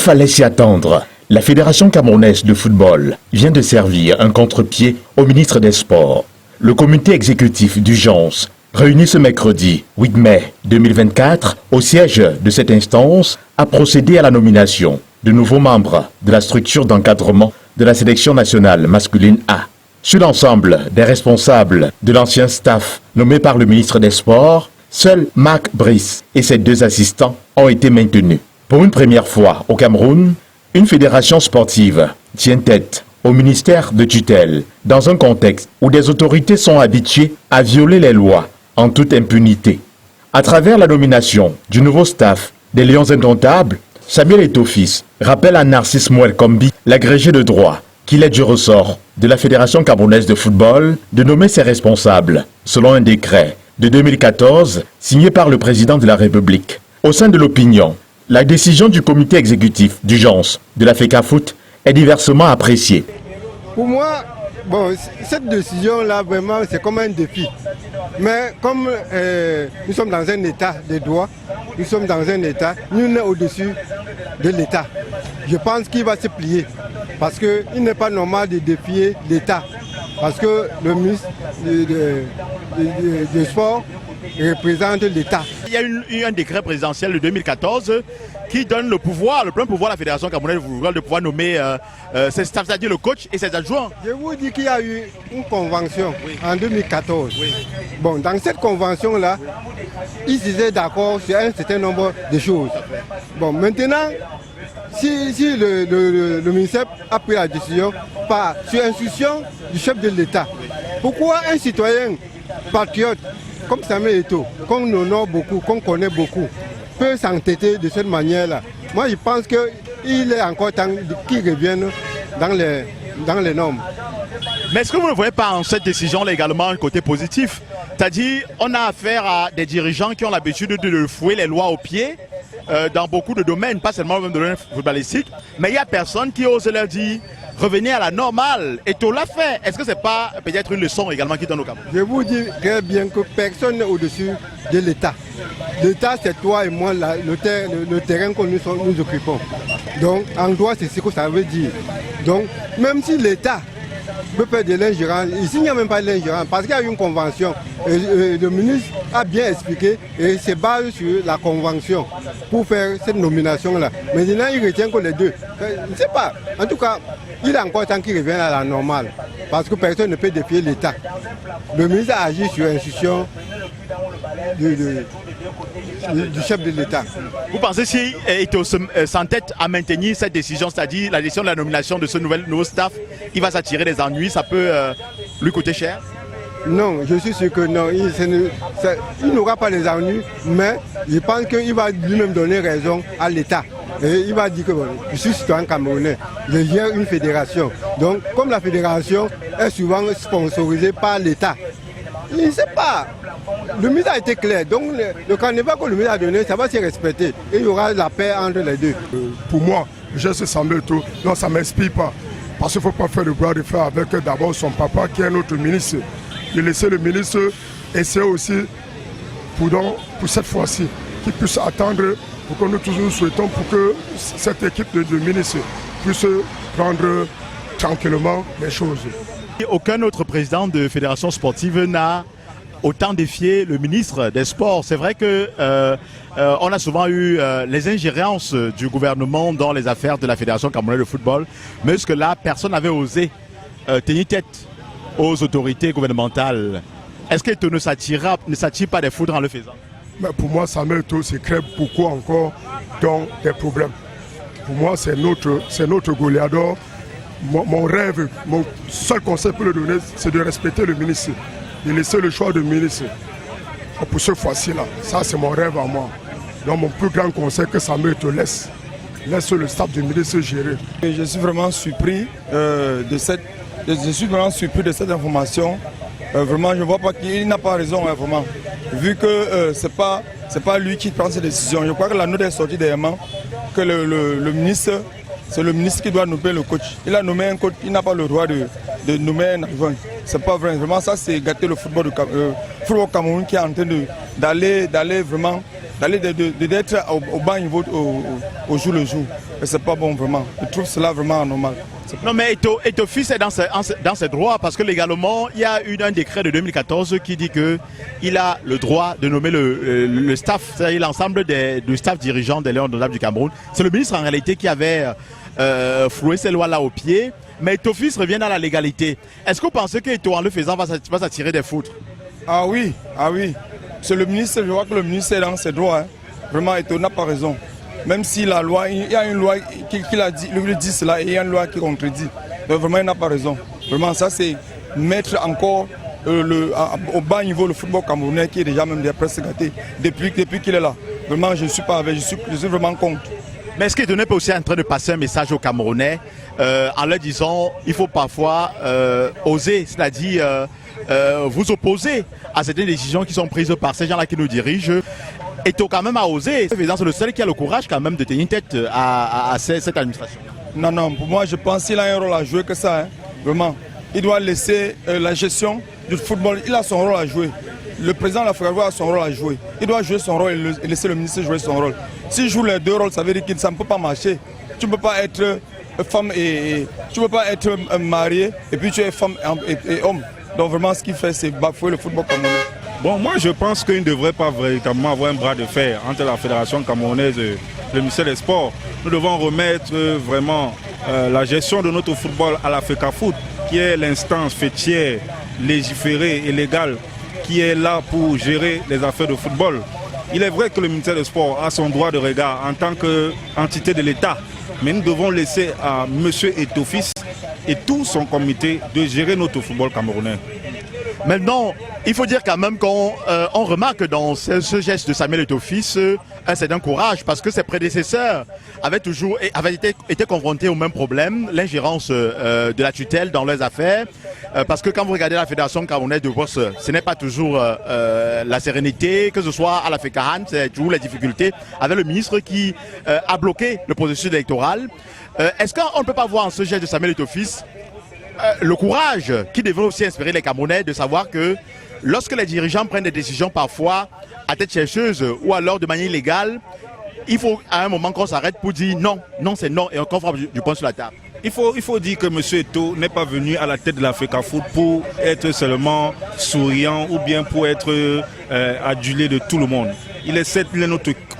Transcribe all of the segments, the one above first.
fallait s'y attendre. La Fédération camerounaise de football vient de servir un contre-pied au ministre des Sports. Le comité exécutif d'urgence, réuni ce mercredi 8 mai 2024 au siège de cette instance, a procédé à la nomination de nouveaux membres de la structure d'encadrement de la sélection nationale masculine A. Sur l'ensemble des responsables de l'ancien staff nommé par le ministre des Sports, seul Marc Brice et ses 2 assistants ont été maintenus. Pour une première fois au Cameroun, une fédération sportive tient tête au ministère de tutelle dans un contexte où des autorités sont habituées à violer les lois en toute impunité. À travers la nomination du nouveau staff des Lions Indomptables, Samuel Eto'o-Fils rappelle à Narcisse Mouel-Kombi, l'agrégé de droit, qu'il est du ressort de la Fédération camerounaise de football de nommer ses responsables selon un décret de 2014 signé par le président de la République. Au sein de l'opinion, la décision du comité exécutif d'urgence de la FECAFOOT est diversement appréciée. Pour moi, cette décision-là, vraiment, c'est comme un défi. Mais comme nous sommes dans un état de droit, nous sommes dans un état, nous sommes au-dessus de l'état. Je pense qu'il va se plier. Parce qu'il n'est pas normal de défier l'état. Parce que le ministre du Sport représente l'État. Il y a eu un décret présidentiel de 2014 qui donne le pouvoir, le plein pouvoir à la Fédération camerounaise de football de pouvoir nommer ses staffs, c'est-à-dire le coach et ses adjoints. Je vous dis qu'il y a eu une convention en 2014. Oui. Bon, dans cette convention-là, ils étaient d'accord sur un certain nombre de choses. Bon, maintenant, si le ministère a pris la décision sur instruction du chef de l'État, pourquoi un citoyen patriote comme Samuel Eto'o, qu'on honore beaucoup, qu'on connaît beaucoup, peut s'entêter de cette manière-là? Moi, je pense qu'il est encore temps qu'il revienne dans les normes. Mais est-ce que vous ne voyez pas en cette décision-là également un côté positif? C'est-à-dire, on a affaire à des dirigeants qui ont l'habitude de fouer les lois aux pieds dans beaucoup de domaines, pas seulement dans le domaine footballistique, mais il n'y a personne qui ose leur dire revenir à la normale. Et tout l'a fait. Est-ce que ce n'est pas peut-être une leçon également qui donne au Cameroun? Je vous dis très bien que personne n'est au-dessus de l'État. L'État, c'est toi et moi, le terrain que nous occupons. Donc, en droit, c'est ce que ça veut dire. Donc, même si l'État peut faire de l'ingérence, ici il n'y a même pas de l'ingérence, parce qu'il y a une convention. Et le ministre a bien expliqué et se base sur la convention pour faire cette nomination-là. Maintenant, il retient que les deux. Je ne sais pas. En tout cas, il est encore temps qu'il revienne à la normale, parce que personne ne peut défier l'État. Le ministre a agi sur instruction du chef de l'État. Vous pensez si Eto'o s'entête à maintenir cette décision, c'est-à-dire la décision de la nomination de ce nouveau staff, il va s'attirer des ennuis, ça peut lui coûter cher? Non, je suis sûr que non, il n'aura pas les ennuis, mais je pense qu'il va lui-même donner raison à l'État. Et il va dire que je suis citoyen camerounais, je gère une fédération. Donc, comme la fédération est souvent sponsorisée par l'État, je ne sais pas. Le ministre a été clair, donc le carnaval que le ministre a donné, ça va se respecter. Et il y aura la paix entre les deux. Pour moi, je suis Samuel Eto'o, non, ça ne m'inspire pas. Parce qu'il ne faut pas faire le bras de fer avec d'abord son papa qui est notre ministre. De laisser le ministre essayer aussi, pour cette fois-ci, qu'il puisse attendre, pour que nous tous nous souhaitons, pour que cette équipe de ministres puisse prendre tranquillement les choses. Aucun autre président de fédération sportive n'a autant défié le ministre des Sports. C'est vrai que on a souvent eu les ingérences du gouvernement dans les affaires de la Fédération camerounaise de football, mais jusque-là, personne n'avait osé tenir tête aux autorités gouvernementales. Est-ce que Eto'o ne s'attire pas des foudres en le faisant? Mais pour moi, Samuel Eto'o se crée beaucoup encore dans des problèmes. Pour moi, c'est notre goléador. Mon rêve, mon seul conseil pour le donner, c'est de respecter le ministre, de laisser le choix du ministre. Pour cette fois-ci-là, ça c'est mon rêve à moi. Donc mon plus grand conseil, que Samuel Eto'o laisse le staff du ministre gérer. Je suis vraiment surpris de cette information. Vraiment, je ne vois pas qu'il n'a pas raison, vraiment. Vu que c'est pas lui qui prend ses décisions. Je crois que la note est sortie dernièrement que le ministre, c'est le ministre qui doit nommer le coach. Il a nommé un coach, il n'a pas le droit de nommer un adjoint. C'est pas vrai. Vraiment, ça c'est gâter le football Cameroun qui est en train d'aller vraiment d'aller d'être au bas niveau au jour le jour. Et c'est pas bon vraiment. Je trouve cela vraiment anormal. Non mais Eto'o-Fils est dans ses droits parce que légalement il y a eu un décret de 2014 qui dit qu'il a le droit de nommer le staff, c'est-à-dire l'ensemble du staff dirigeant des Lions indomptables du Cameroun. C'est le ministre en réalité qui avait floué ces lois-là au pied, mais Eto'o-Fils revient dans la légalité. Est-ce que vous pensez qu'Eto'o en le faisant va s'attirer des foudres? Ah oui. C'est le ministre, je vois que le ministre est dans ses droits. Hein. Vraiment, Eto'o n'a pas raison. Même si la loi, il y a une loi qui lui dit cela et il y a une loi qui contredit. Donc vraiment, il n'a pas raison. Vraiment, ça c'est mettre encore au bas niveau le football camerounais qui est déjà même presque gâté depuis qu'il est là. Vraiment, je ne suis pas avec, je suis vraiment contre. Mais est-ce qu'il n'est pas aussi en train de passer un message aux Camerounais en leur disant il faut parfois oser, c'est-à-dire vous opposer à certaines décisions qui sont prises par ces gens-là qui nous dirigent? Eto'o quand même a osé, c'est le seul qui a le courage quand même de tenir tête à cette administration. Non, pour moi je pense qu'il a un rôle à jouer que ça, hein. Vraiment. Il doit laisser la gestion du football, il a son rôle à jouer. Le président de l'Afrique a son rôle à jouer. Il doit jouer son rôle et laisser le ministre jouer son rôle. S'il joue les deux rôles, ça veut dire que ça ne peut pas marcher. Tu ne peux pas être femme et tu ne peux pas être marié et puis tu es femme et homme. Donc vraiment ce qu'il fait c'est bafouer le football camerounais. Bon, moi je pense qu'il ne devrait pas véritablement avoir un bras de fer entre la Fédération camerounaise et le ministère des Sports. Nous devons remettre vraiment la gestion de notre football à l'Africafoot, qui est l'instance fêtière, légiférée et légale, qui est là pour gérer les affaires de football. Il est vrai que le ministère des Sports a son droit de regard en tant qu'entité de l'État, mais nous devons laisser à M. Eto'o-Fils et tout son comité de gérer notre football camerounais. Maintenant, il faut dire quand même qu'on remarque dans ce geste de Samuel Eto'o-Fils un certain courage parce que ses prédécesseurs avaient été confrontés au même problème, l'ingérence de la tutelle dans leurs affaires. Parce que quand vous regardez la Fédération camerounaise de boxe, ce n'est pas toujours la sérénité, que ce soit à la FECAHAN, c'est toujours les difficultés avec le ministre qui a bloqué le processus électoral. Est-ce qu'on ne peut pas voir en ce geste de Samuel Eto'o-Fils le courage qui devrait aussi inspirer les Camerounais de savoir que lorsque les dirigeants prennent des décisions parfois à tête chercheuse ou alors de manière illégale, il faut à un moment qu'on s'arrête pour dire non, non c'est non et qu'on frappe du poing sur la table. Il faut dire que M. Eto'o n'est pas venu à la tête de l'Africafoot pour être seulement souriant ou bien pour être adulé de tout le monde. Il est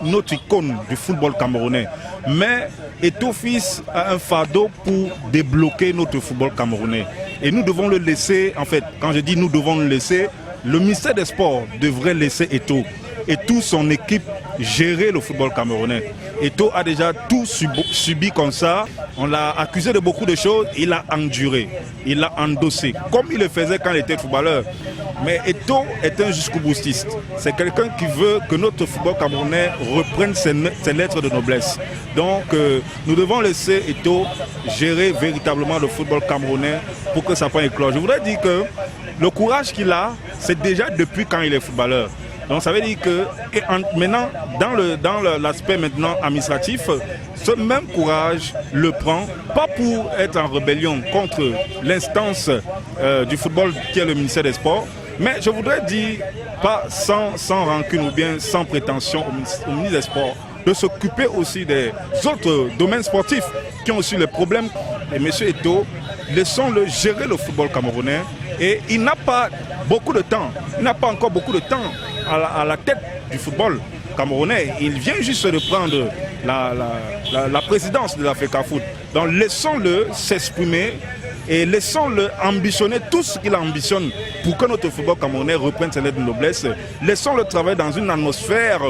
notre icône du football camerounais. Mais Eto'o-Fils a un fardeau pour débloquer notre football camerounais. Et nous devons le laisser, en fait, quand je dis nous devons le laisser, le ministère des Sports devrait laisser Eto'o et toute son équipe gérer le football camerounais. Eto'o a déjà tout subi comme ça. On l'a accusé de beaucoup de choses. Il a enduré, il a endossé, comme il le faisait quand il était footballeur. Mais Eto'o est un jusqu'au boutiste. C'est quelqu'un qui veut que notre football camerounais reprenne ses lettres de noblesse. Donc nous devons laisser Eto'o gérer véritablement le football camerounais pour que ça puisse éclore. Je voudrais dire que le courage qu'il a, c'est déjà depuis quand il est footballeur. Donc ça veut dire que maintenant, dans l'aspect maintenant administratif, ce même courage le prend, pas pour être en rébellion contre l'instance du football qui est le ministère des Sports, mais je voudrais dire, pas sans rancune ou bien sans prétention au ministre des Sports, de s'occuper aussi des autres domaines sportifs qui ont aussi les problèmes. Et M. Eto'o, laissons-le gérer le football camerounais et il n'a pas beaucoup de temps, il n'a pas encore beaucoup de temps à la tête du football camerounais. Il vient juste de prendre la présidence de l'Africafoot. Donc laissons-le s'exprimer et laissons-le ambitionner tout ce qu'il ambitionne pour que notre football camerounais reprenne ses lettres de noblesse. Laissons-le travailler dans une atmosphère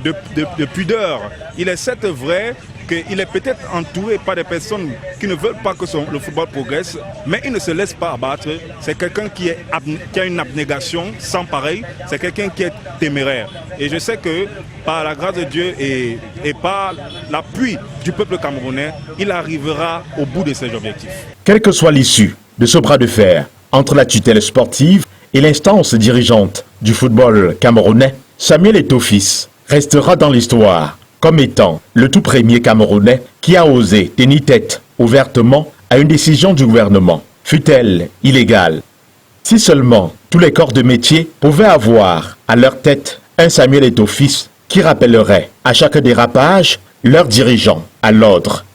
de pudeur. Il est certes vrai qu'il est peut-être entouré par des personnes qui ne veulent pas que le football progresse, mais il ne se laisse pas abattre. C'est quelqu'un qui a une abnégation sans pareil, c'est quelqu'un qui est téméraire. Et je sais que par la grâce de Dieu et par l'appui du peuple camerounais, il arrivera au bout de ses objectifs. Quelle que soit l'issue de ce bras de fer entre la tutelle sportive et l'instance dirigeante du football camerounais, Samuel Eto'o-Fils restera dans l'histoire comme étant le tout premier Camerounais qui a osé tenir tête ouvertement à une décision du gouvernement, fût-elle illégale. Si seulement tous les corps de métier pouvaient avoir à leur tête un Samuel Eto'o-Fils qui rappellerait à chaque dérapage leurs dirigeants à l'ordre